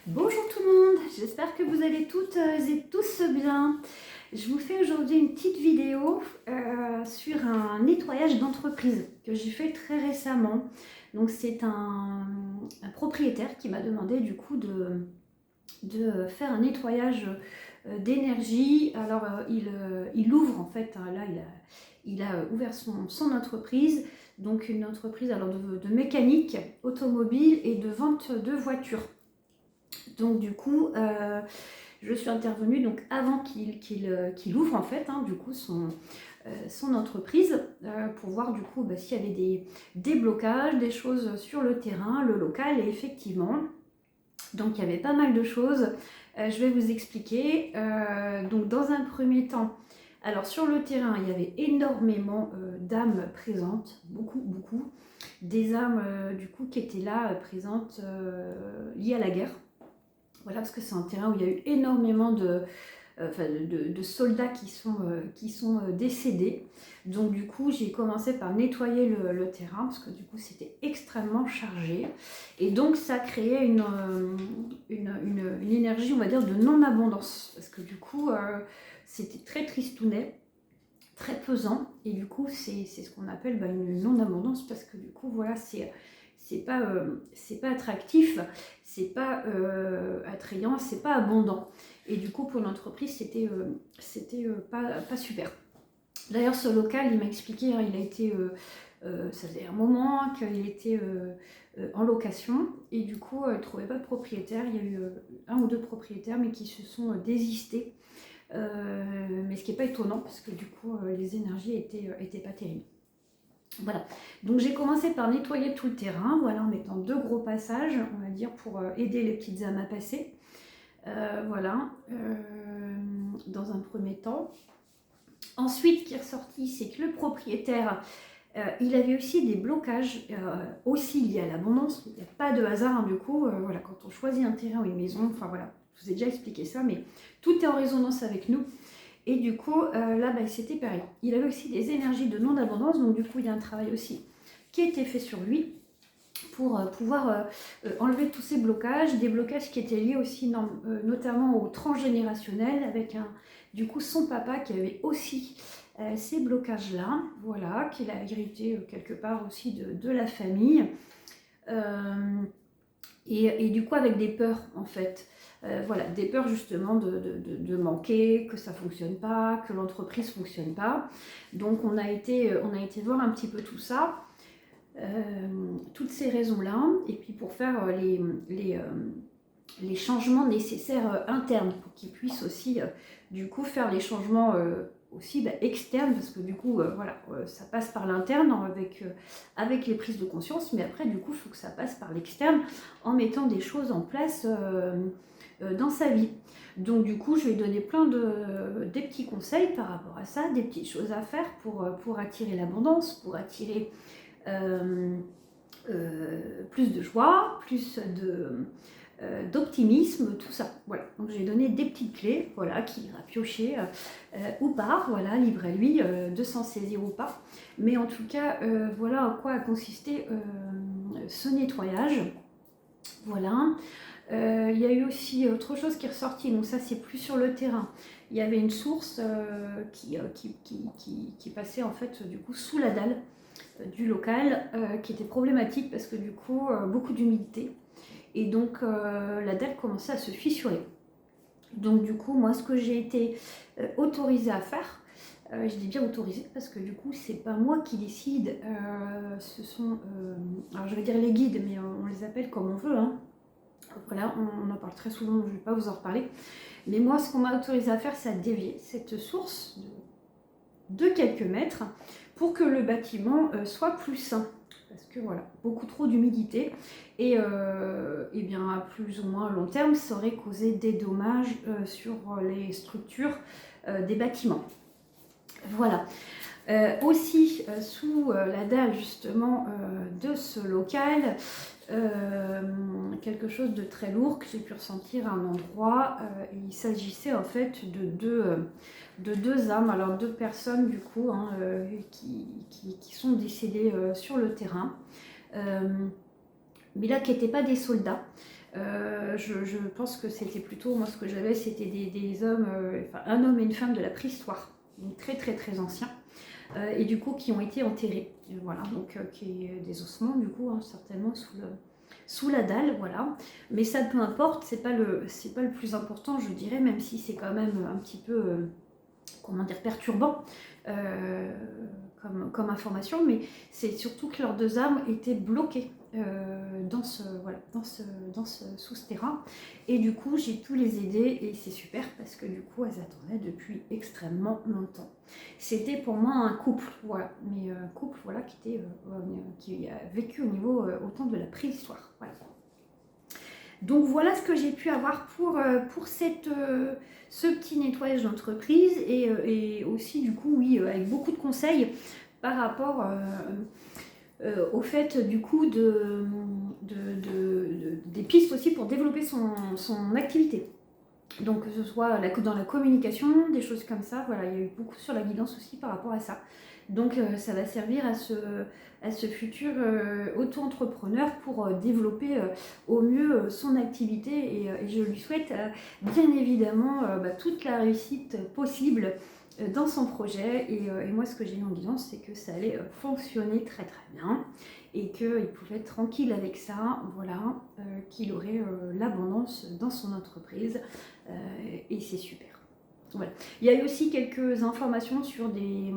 Bonjour tout le monde, j'espère que vous allez toutes et tous bien. Je vous fais aujourd'hui une petite vidéo sur un nettoyage d'entreprise que j'ai fait très récemment. Donc c'est un propriétaire qui m'a demandé du coup de faire un nettoyage d'énergie. Alors il ouvre en fait, hein, là il a ouvert son entreprise. Donc une entreprise alors de mécanique automobile et de vente de voitures. Donc du coup, je suis intervenue donc avant qu'il ouvre en fait, hein, du coup son entreprise pour voir du coup s'il y avait des blocages, des choses sur le terrain, le local. Et effectivement, donc il y avait pas mal de choses. Je vais vous expliquer. Donc dans un premier temps, alors sur le terrain, il y avait énormément d'âmes présentes, beaucoup, des âmes du coup qui étaient là présentes liées à la guerre. Voilà, parce que c'est un terrain où il y a eu énormément de soldats qui sont décédés. Donc du coup, j'ai commencé par nettoyer le terrain, parce que du coup, c'était extrêmement chargé. Et donc, ça créait une énergie, on va dire, de non-abondance. Parce que du coup, c'était très tristounet, très pesant. Et du coup, c'est ce qu'on appelle une non-abondance, parce que du coup, voilà, c'est pas attractif, c'est pas attrayant, c'est pas abondant. Et du coup, pour l'entreprise, c'était pas super. D'ailleurs, ce local, il m'a expliqué, hein, il a été, ça faisait un moment qu'il était en location, et du coup, il ne trouvait pas de propriétaire. Il y a eu un ou deux propriétaires, mais qui se sont désistés. Mais ce qui n'est pas étonnant, parce que du coup, les énergies étaient pas terribles. Voilà, donc j'ai commencé par nettoyer tout le terrain, voilà, en mettant deux gros passages, on va dire, pour aider les petites âmes à passer. Voilà, dans un premier temps. Ensuite, ce qui est ressorti, c'est que le propriétaire, il avait aussi des blocages, aussi liés à l'abondance. Il n'y a pas de hasard, hein, du coup, voilà, quand on choisit un terrain ou une maison, enfin voilà, je vous ai déjà expliqué ça, mais tout est en résonance avec nous. Et du coup, là, c'était pareil. Il avait aussi des énergies de non-abondance, donc du coup, il y a un travail aussi qui a été fait sur lui pour pouvoir enlever tous ces blocages, des blocages qui étaient liés aussi notamment au transgénérationnel, avec du coup son papa qui avait aussi ces blocages-là, voilà, qu'il a hérité quelque part aussi de la famille. Et du coup avec des peurs en fait. Voilà, des peurs justement de manquer, que ça ne fonctionne pas, que l'entreprise ne fonctionne pas. Donc on a été voir un petit peu tout ça, toutes ces raisons-là, et puis pour faire les changements nécessaires internes, pour qu'ils puissent aussi du coup faire les changements aussi externes, parce que du coup voilà, ça passe par l'interne avec les prises de conscience, mais après du coup il faut que ça passe par l'externe en mettant des choses en place dans sa vie. Donc du coup je vais donner des petits conseils par rapport à ça, des petites choses à faire pour attirer l'abondance, pour attirer plus de joie, plus d'optimisme, tout ça. Voilà, donc j'ai donné des petites clés, voilà, qui ira piocher ou pas, voilà, libre à lui de s'en saisir ou pas. Mais en tout cas, voilà en quoi a consisté ce nettoyage. Voilà. Il y a eu aussi autre chose qui est ressortie, donc ça c'est plus sur le terrain. Il y avait une source qui passait en fait du coup sous la dalle du local, qui était problématique parce que du coup beaucoup d'humidité. Et donc la dalle commençait à se fissurer. Donc du coup, moi, ce que j'ai été autorisée à faire, je dis bien autorisée parce que du coup, c'est pas moi qui décide. Ce sont, alors je vais dire les guides, mais on les appelle comme on veut, hein. Voilà, on en parle très souvent, je ne vais pas vous en reparler. Mais moi, ce qu'on m'a autorisé à faire, c'est à dévier cette source de quelques mètres pour que le bâtiment soit plus sain. Parce que voilà, beaucoup trop d'humidité et bien à plus ou moins long terme, ça aurait causé des dommages sur les structures des bâtiments. Voilà. Aussi sous la dalle justement de ce local, quelque chose de très lourd que j'ai pu ressentir à un endroit. Il s'agissait en fait de deux âmes, alors deux personnes du coup, hein, qui sont décédées sur le terrain, mais là qui n'étaient pas des soldats. Je pense que c'était plutôt, moi ce que j'avais c'était des hommes, enfin un homme et une femme de la préhistoire, donc très très très anciens, et du coup qui ont été enterrés, voilà, donc qui est des ossements du coup, hein, certainement sous la dalle, voilà. Mais ça peu importe, c'est pas le plus important, je dirais, même si c'est quand même un petit peu, comment dire, perturbant comme information, mais c'est surtout que leurs deux âmes étaient bloquées dans ce souterrain, et du coup j'ai pu les aider, et c'est super parce que du coup elles attendaient depuis extrêmement longtemps. C'était pour moi un couple, voilà, mais couple voilà qui a vécu au niveau autant de la préhistoire, voilà. Donc voilà ce que j'ai pu avoir pour ce petit nettoyage d'entreprise, et aussi du coup oui avec beaucoup de conseils par rapport au fait du coup des pistes aussi pour développer son activité. Donc que ce soit dans la communication, des choses comme ça, voilà, il y a eu beaucoup sur la guidance aussi par rapport à ça. Donc ça va servir à ce futur auto-entrepreneur pour développer au mieux son activité, et je lui souhaite bien évidemment toute la réussite possible dans son projet, et moi ce que j'ai eu en guidance c'est que ça allait fonctionner très très bien, et qu'il pouvait être tranquille avec ça, voilà, qu'il aurait l'abondance dans son entreprise, et c'est super. Voilà. Il y a eu aussi quelques informations sur des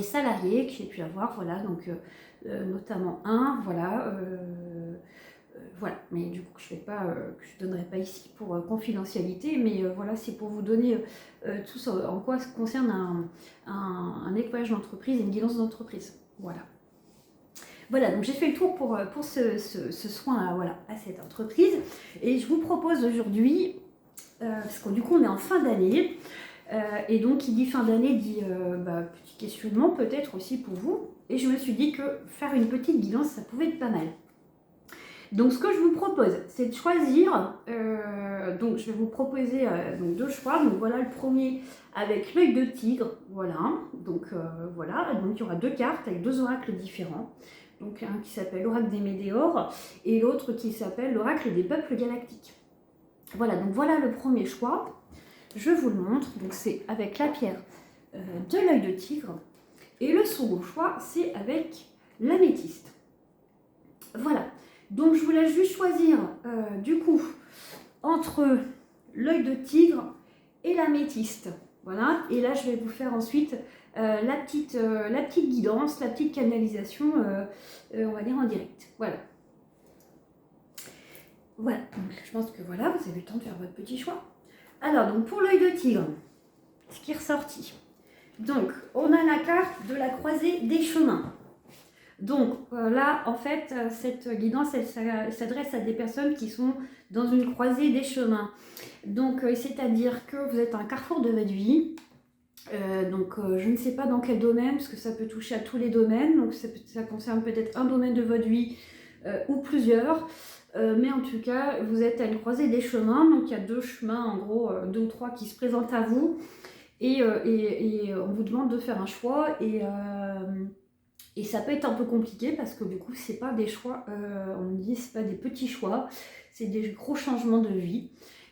salariés que j'ai pu avoir, voilà, donc notamment un, voilà, voilà, mais du coup je ne donnerai pas ici pour confidentialité, mais voilà, c'est pour vous donner tout ça, en quoi ça concerne un nettoyage d'entreprise et une guidance d'entreprise, voilà. Voilà, donc j'ai fait le tour pour ce soin voilà, à cette entreprise, et je vous propose aujourd'hui, parce que du coup on est en fin d'année, et donc qui dit fin d'année dit petit questionnement peut-être aussi pour vous, et je me suis dit que faire une petite guidance ça pouvait être pas mal. Donc ce que je vous propose c'est de choisir, donc je vais vous proposer donc deux choix, donc voilà le premier avec l'œil de tigre, voilà, donc voilà, donc il y aura deux cartes avec deux oracles différents, donc un qui s'appelle l'oracle des Médéores et l'autre qui s'appelle l'oracle des peuples galactiques. Voilà, donc voilà le premier choix. Je vous le montre, donc c'est avec la pierre de l'œil de tigre, et le second choix c'est avec l'améthyste. Voilà, donc je vous laisse juste choisir du coup entre l'œil de tigre et l'améthyste. Voilà, et là je vais vous faire ensuite la petite guidance, la petite canalisation, on va dire en direct. Voilà. Voilà, donc je pense que voilà, vous avez le temps de faire votre petit choix. Alors, donc pour l'œil de tigre, ce qui est ressorti. Donc, on a la carte de la croisée des chemins. Donc là, en fait, cette guidance, elle s'adresse à des personnes qui sont dans une croisée des chemins. Donc, c'est-à-dire que vous êtes à un carrefour de votre vie. Je ne sais pas dans quel domaine, parce que ça peut toucher à tous les domaines. Donc, ça concerne peut-être un domaine de votre vie ou plusieurs. Mais en tout cas, vous êtes à une croisée des chemins, donc il y a deux chemins, en gros, deux ou trois qui se présentent à vous, et on vous demande de faire un choix, et ça peut être un peu compliqué parce que du coup, c'est pas des choix, on me dit, c'est pas des petits choix, c'est des gros changements de vie,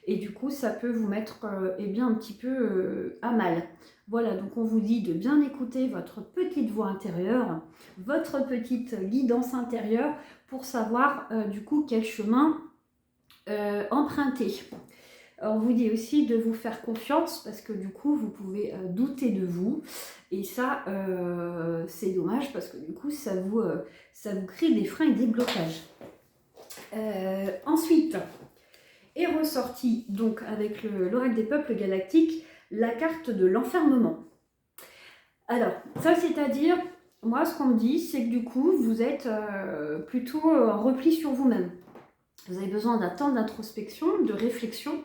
et du coup, ça peut vous mettre un petit peu à mal. Voilà, donc on vous dit de bien écouter votre petite voix intérieure, votre petite guidance intérieure, pour savoir du coup quel chemin emprunter. On vous dit aussi de vous faire confiance parce que du coup vous pouvez douter de vous, et ça c'est dommage parce que du coup ça vous crée des freins et des blocages. Ensuite est ressorti donc avec l'oracle des peuples galactiques la carte de l'enfermement. Alors ça, c'est-à-dire, moi ce qu'on me dit c'est que du coup vous êtes plutôt en repli sur vous-même. Vous avez besoin d'un temps d'introspection, de réflexion,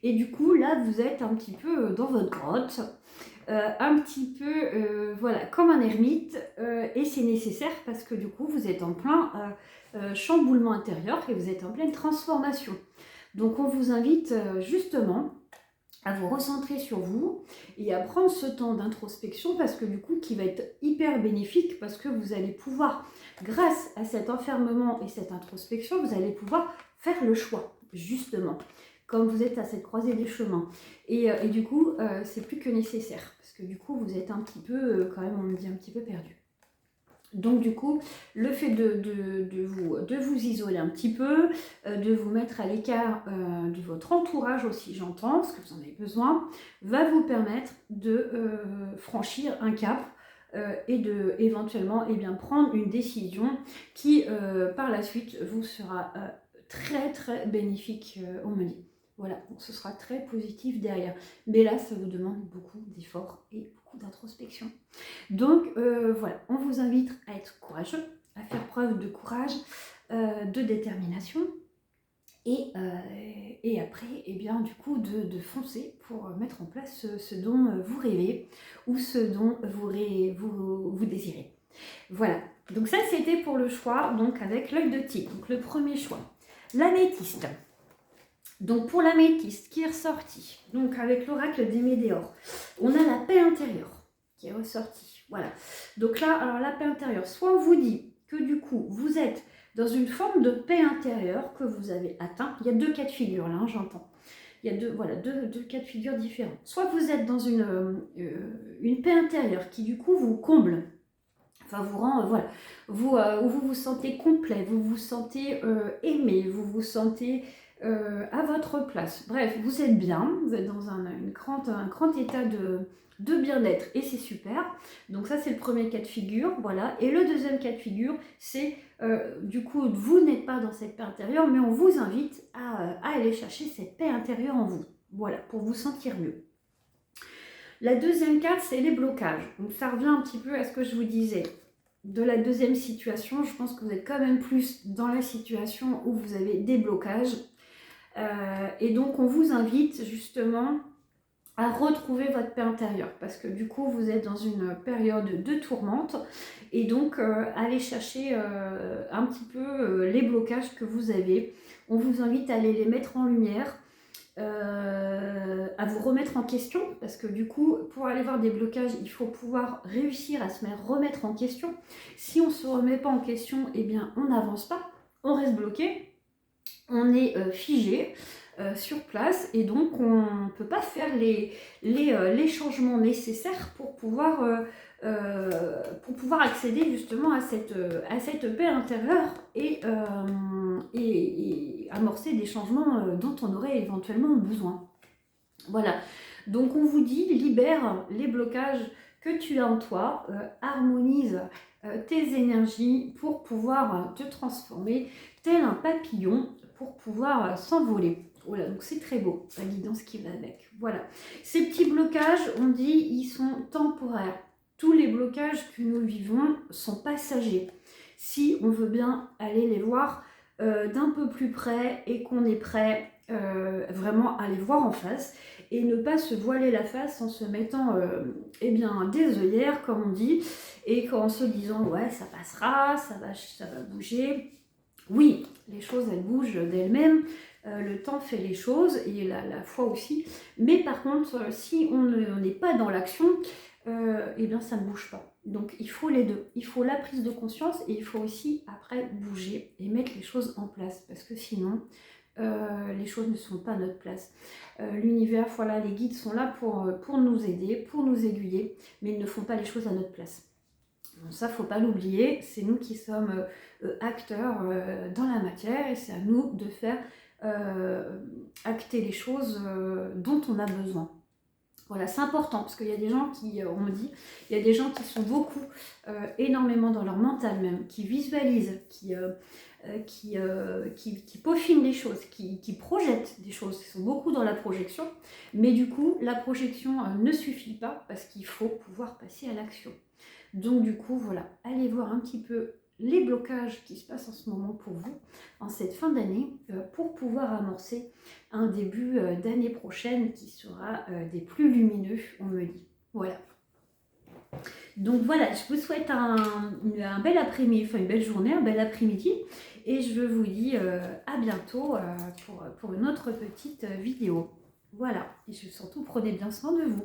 et du coup là vous êtes un petit peu dans votre grotte, un petit peu voilà, comme un ermite, et c'est nécessaire parce que du coup vous êtes en plein chamboulement intérieur et vous êtes en pleine transformation. Donc on vous invite justement à vous recentrer sur vous et à prendre ce temps d'introspection, parce que du coup qui va être hyper bénéfique, parce que vous allez pouvoir, grâce à cet enfermement et cette introspection, vous allez pouvoir faire le choix, justement, comme vous êtes à cette croisée des chemins. Et du coup, c'est plus que nécessaire, parce que du coup, vous êtes un petit peu, quand même, on me dit, un petit peu perdu. Donc du coup, le fait de vous isoler un petit peu, de vous mettre à l'écart de votre entourage aussi, j'entends, parce que vous en avez besoin, va vous permettre de franchir un cap et de éventuellement prendre une décision qui par la suite vous sera très très bénéfique, on me dit. Voilà, donc ce sera très positif derrière. Mais là, ça vous demande beaucoup d'efforts et beaucoup d'introspection. Donc voilà, on vous invite à être courageux, à faire preuve de courage, de détermination. Et après, du coup, de foncer pour mettre en place ce dont vous rêvez ou ce dont vous désirez. Voilà, donc ça c'était pour le choix, donc avec l'œil de tigre. Donc le premier choix, l'améthyste. Donc pour l'améthyste qui est ressorti, donc avec l'oracle des météores, on a la paix intérieure qui est ressortie. Voilà, donc là, alors la paix intérieure, soit on vous dit que du coup, vous êtes dans une forme de paix intérieure que vous avez atteint. Il y a deux cas de figure là, hein, j'entends. Il y a deux cas de figure différents. Soit vous êtes dans une paix intérieure qui du coup vous comble, enfin vous rend, où vous vous sentez complet, vous vous sentez aimé, vous vous sentez à votre place. Bref, vous êtes bien, vous êtes dans un grand état de bien-être et c'est super. Donc ça c'est le premier cas de figure, voilà. Et le deuxième cas de figure, c'est du coup vous n'êtes pas dans cette paix intérieure, mais on vous invite à aller chercher cette paix intérieure en vous, voilà, pour vous sentir mieux. La deuxième carte, c'est les blocages. Donc ça revient un petit peu à ce que je vous disais. De la deuxième situation, je pense que vous êtes quand même plus dans la situation où vous avez des blocages. Et donc on vous invite justement à retrouver votre paix intérieure parce que du coup vous êtes dans une période de tourmente et donc allez chercher un petit peu les blocages que vous avez. On vous invite à aller les mettre en lumière, à vous remettre en question parce que du coup pour aller voir des blocages il faut pouvoir réussir à se remettre en question. Si on ne se remet pas en question, eh bien on n'avance pas, on reste bloqué. On est figé sur place et donc on ne peut pas faire les changements nécessaires pour pouvoir accéder justement à cette paix intérieure et amorcer des changements dont on aurait éventuellement besoin. Voilà, donc on vous dit libère les blocages que tu as en toi, harmonise tes énergies pour pouvoir te transformer tel un papillon pour pouvoir s'envoler. Voilà, donc c'est très beau, la guidance qui va avec. Voilà, ces petits blocages, on dit, ils sont temporaires. Tous les blocages que nous vivons sont passagers. Si on veut bien aller les voir d'un peu plus près et qu'on est prêt vraiment à les voir en face et ne pas se voiler la face en se mettant des œillères comme on dit et en se disant ouais ça passera, ça va bouger. Oui, les choses elles bougent d'elles-mêmes, le temps fait les choses et la foi aussi, mais par contre si on n'est pas dans l'action, ça ne bouge pas. Donc il faut les deux, il faut la prise de conscience et il faut aussi après bouger et mettre les choses en place parce que sinon les choses ne sont pas à notre place. L'univers, voilà, les guides sont là pour nous aider, pour nous aiguiller, mais ils ne font pas les choses à notre place. Donc ça, faut pas l'oublier, c'est nous qui sommes acteurs dans la matière et c'est à nous de faire acter les choses dont on a besoin. Voilà, c'est important parce qu'il y a des gens qui, on me dit, il y a des gens qui sont beaucoup, énormément dans leur mental même, qui visualisent, qui peaufinent les choses, qui projettent des choses, qui sont beaucoup dans la projection, mais du coup, la projection ne suffit pas parce qu'il faut pouvoir passer à l'action. Donc du coup, voilà, allez voir un petit peu les blocages qui se passent en ce moment pour vous, en cette fin d'année, pour pouvoir amorcer un début d'année prochaine qui sera des plus lumineux, on me dit. Voilà. Donc voilà, je vous souhaite un bel après-midi, enfin une belle journée, un bel après-midi, et je vous dis à bientôt pour une autre petite vidéo. Voilà, et surtout prenez bien soin de vous.